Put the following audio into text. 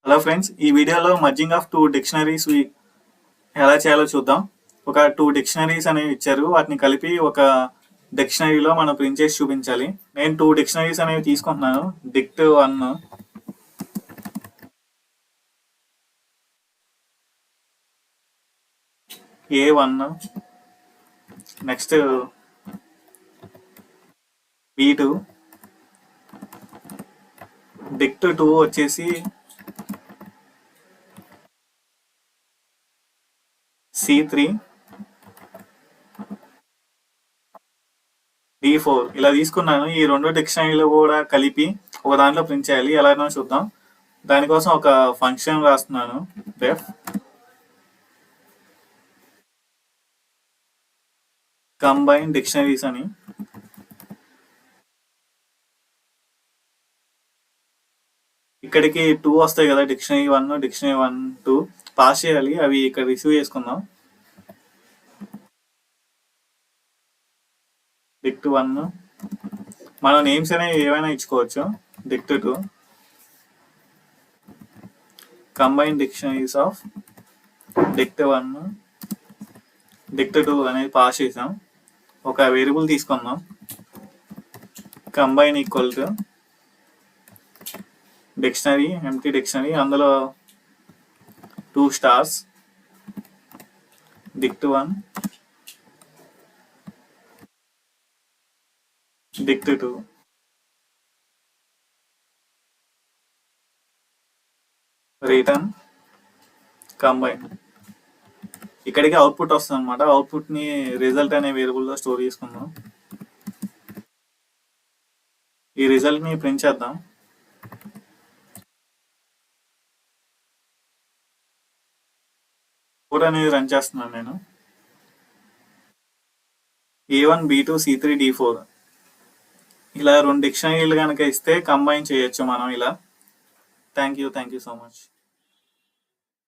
Hello friends, ఈ వీడియోలో merging of two dictionaries ఎలా చేయాలో చూద్దాం. ఒక టూ డిక్షనరీస్ అనేవి ఇచ్చారు, వాటిని కలిపి ఒక డిక్షనరీలో మనం ప్రింట్ చేసి చూపించాలి. నేను టూ డిక్షనరీస్ అనేవి తీసుకుంటున్నాను. డిక్ట్ 1, A1, నెక్స్ట్ B2, డిక్ట్ 2 వచ్చేసి C3, D4 ఇలా తీసుకున్నాను. ఈ రెండు డిక్షనరీలు కూడా కలిపి ఒక దాంట్లో ప్రింట్ చేయాలి. ఎలాగో చూద్దాం. దానికోసం ఒక ఫంక్షన్ రాస్తున్నాను, డెఫ్ కంబైన్ డిక్షనరీస్ అని. ఇక్కడికి 2 వస్తాయి కదా, డిక్షనరీ 1, డిక్షనరీ 1, 2 పాస్ చేయాలి. అవి ఇక్కడ రిసీవ్ చేసుకుందాం. డిక్ట్ 1 మన నేమ్స్ అనేవి ఏమైనా ఇచ్చుకోవచ్చు. డిక్ట్ 2 కంబైన్ డిక్షనరీస్ ఆఫ్ డిక్ట్ 1, డిక్ట్ 2 అనేది పాస్ చేసాం. ఒక వేరియబుల్ తీసుకుందాం, combine equal to dictionary, empty dictionary, అందులో 2 స్టార్స్, డిక్ట్ 1, డిక్ట్ 2, రిటర్న్ కంబైన్. ఇక్కడికి అవుట్పుట్ వస్తుంది అనమాట. అవుట్పుట్ ని రిజల్ట్ అనే వేరియబుల్లో స్టోర్ చేసుకుందాం. ఈ రిజల్ట్ ని ప్రింట్ చేద్దాం. కోడ్ అనేది రన్ చేస్తున్నాను నేను. A1, B2, C3, D4 ఇలా 2 డిక్షనరీలు కనుక ఇస్తే కంబైన్ చేయొచ్చు మనం ఇలా. Thank you so much.